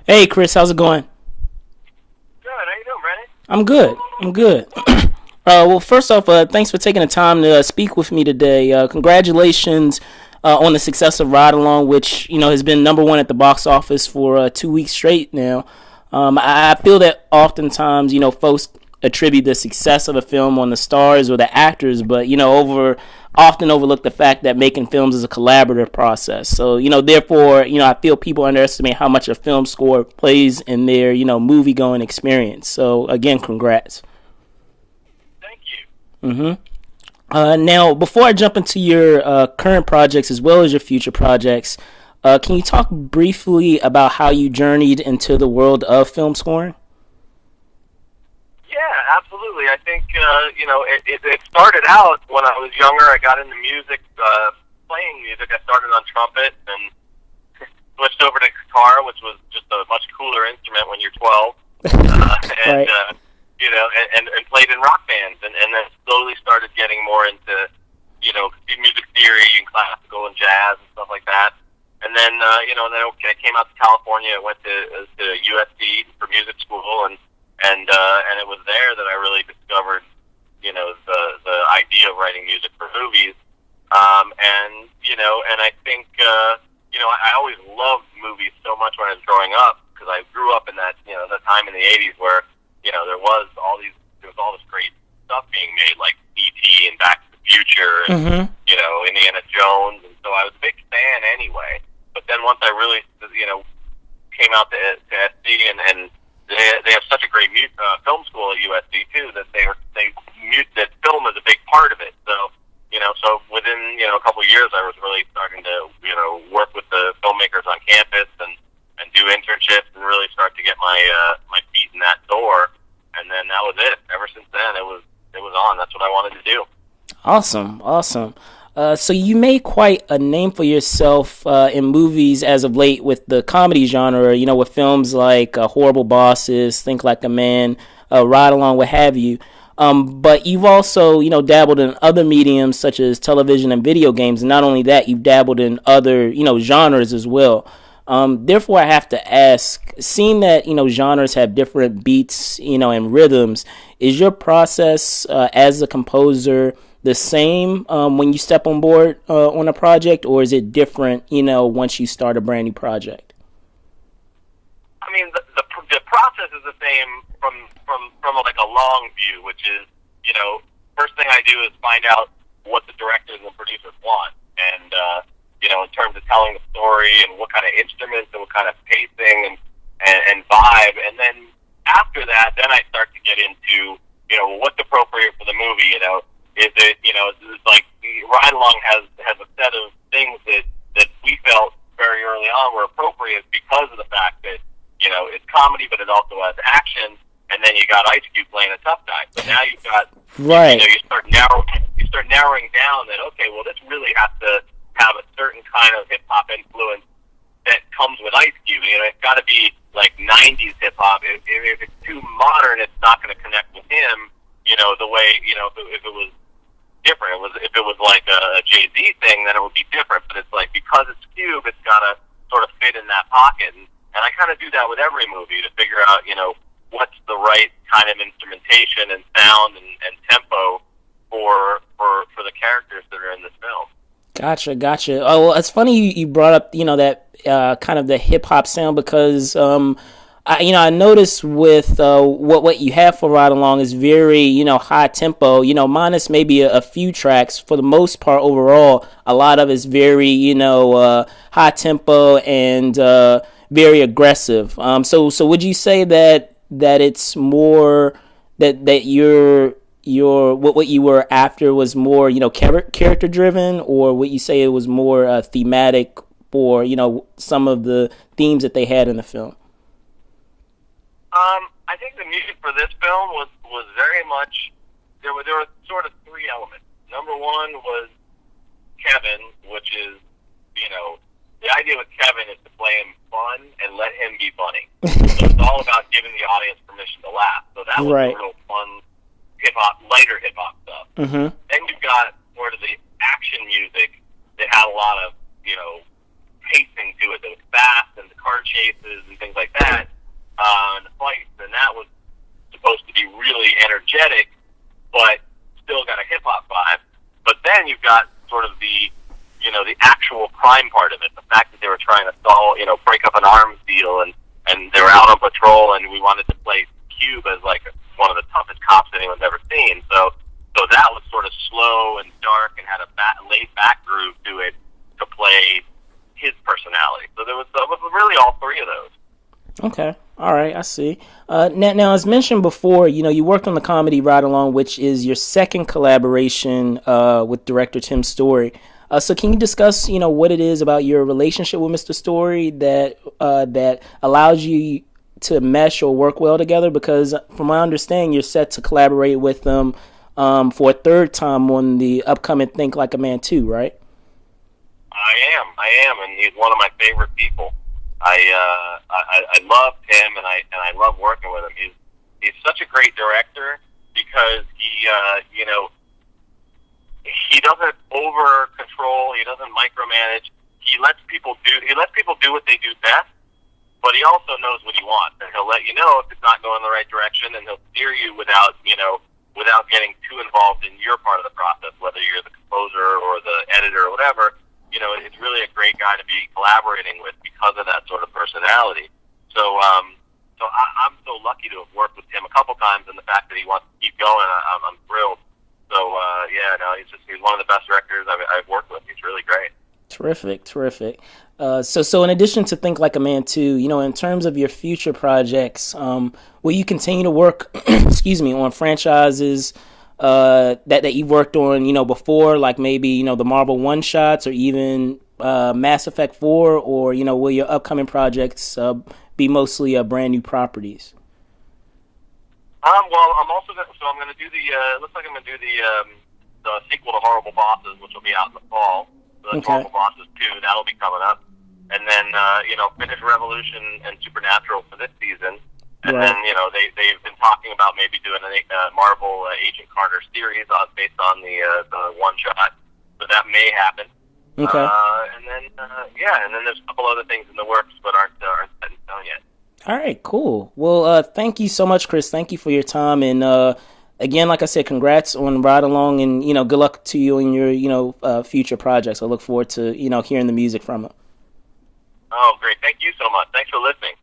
Hey, Chris, how's it going? Good. How you doing, Brandon? I'm good. I'm good. Well, first off, thanks for taking the time to speak with me today. Congratulations on the success of Ride Along, which has been number one at the box office for 2 weeks straight now. I feel that oftentimes folks attribute the success of a film on the stars or the actors, but over often overlook the fact that making films is a collaborative process. So therefore, I feel people underestimate how much a film score plays in their movie going experience. So again, congrats. Thank you. Now, before I jump into your current projects as well as your future projects, can you talk briefly about how you journeyed into the world of film scoring? Yeah, absolutely. I think it started out when I was younger. I got into music, playing music. I started on trumpet and switched over to guitar, which was just a much cooler instrument when you're 12. And Right. and played in rock bands, and then slowly started getting more into music theory and classical and jazz and stuff like that. And then then I came out to California. I went to USC for music school, and it was there that I really discovered the idea of writing music for movies. And I think I always loved movies so much when I was growing up because I grew up in that time in the '80s where there was all this great stuff being made like E.T. and Back to the Future and Mm-hmm. Indiana Jones, and so I was a big fan anyway. But then once I really came out to SC, and they have such a great film school at USC too that that film is a big part of it. So within a couple of years, I was really starting to work with the filmmakers on campus and do internships and really start to get my feet in that door. And then that was it. Ever since then, it was on. That's what I wanted to do. Awesome, awesome. So you made quite a name for yourself in movies as of late with the comedy genre. With films like Horrible Bosses, Think Like a Man, Ride Along, what have you. But you've also, dabbled in other mediums such as television and video games. And not only that, you've dabbled in other, genres as well. Therefore, I have to ask, seeing that, genres have different beats, and rhythms, is your process as a composer the same when you step on board on a project, or is it different, once you start a brand new project? I mean, the process is the same from like a long view, which is first thing I do is find out what the directors and producers want, and in terms of telling the story and what kind of instruments and what kind of pacing and vibe, and then after that, then I start to get into what's appropriate for the movie. Is it it's like Ride Along has a set of things that we felt very early on were appropriate because of the fact that it's comedy, but it also has action, and then you got Ice Cube playing a tough guy. So now you've got Right. you start narrowing down that okay, well this really has to have a certain kind of hip hop influence that comes with Ice Cube. It's got to be like '90s hip hop. If it's too modern, it's not going to connect with him. The way if it was different. If it was like a Jay Z thing, then it would be different. But it's like because it's Cube, it's got to sort of fit in that pocket. And I kind of do that with every movie to figure out what's the right kind of instrumentation and sound and tempo for the characters that are in this film. Gotcha, gotcha. Oh, well, it's funny you brought up, that kind of the hip hop sound because, I noticed with what you have for Ride Along is very, high tempo, minus maybe a few tracks. For the most part, overall, a lot of it's very, high tempo and very aggressive. So would you say that it's more that your what you were after was more character driven, or would you say it was more thematic for some of the themes that they had in the film? I think the music for this film was very much there were sort of three elements. Number one was Kevin, which is the idea with Kevin is to play him fun and let him be funny. So it's all about giving the audience permission to laugh. So that was Right. a real fun lighter hip hop stuff. Mm-hmm. Then you've got sort of the action music that had a lot of pacing to it that was fast, and the car chases and things like that, and the fights, and that was supposed to be really energetic, but still got a hip hop vibe. But then you've got sort of the actual crime part of it, the fact that they were trying to break up an arms deal, and they were out on patrol, and we wanted to play Cube as like one of the toughest cops anyone's ever seen. So that was sort of slow and dark and had a laid back groove to it to play his personality. So there was really all three of those. Okay. All right. I see. Now, as mentioned before, you worked on the comedy Ride Along, which is your second collaboration with director Tim Story. So can you discuss, what it is about your relationship with Mr. Story that allows you to mesh or work well together? Because from my understanding, you're set to collaborate with them for a third time on the upcoming Think Like a Man 2, right? I am, and he's one of my favorite people. I love him, and I love working with him. He's such a great director because he doesn't over control. He doesn't micromanage. He lets people do what they do best, but he also knows what he wants, and he'll let you know if it's not going in the right direction, and he'll steer you without getting too involved in your part of the process, whether you're the composer or the editor or whatever. It's really a great guy to be collaborating with because of that sort of personality. So I'm so lucky to have worked with him a couple times, and the fact that he wants to keep going, I'm thrilled. So he's one of the best directors I've worked with. He's really great. Terrific. So in addition to Think Like a Man 2, in terms of your future projects, will you continue to work, on franchises that you worked on, before, like maybe, the Marvel one-shots or even Mass Effect 4, or, will your upcoming projects be mostly brand new properties? Well, I'm going to do looks like I'm going to do the sequel to Horrible Bosses, which will be out in the fall. So that's Okay. Horrible Bosses 2, that'll be coming up. And then, finish Revolution and Supernatural for this season. And Right. then, they've been talking about maybe doing a Marvel Agent Carter series based on the one-shot. So that may happen. Okay. And then there's a couple other things in the works, but aren't set in stone yet. All right, cool. Well, thank you so much, Chris. Thank you for your time. And again, like I said, congrats on Ride Along, and, good luck to you in your, future projects. I look forward to, hearing the music from it. Oh, great. Thank you so much. Thanks for listening.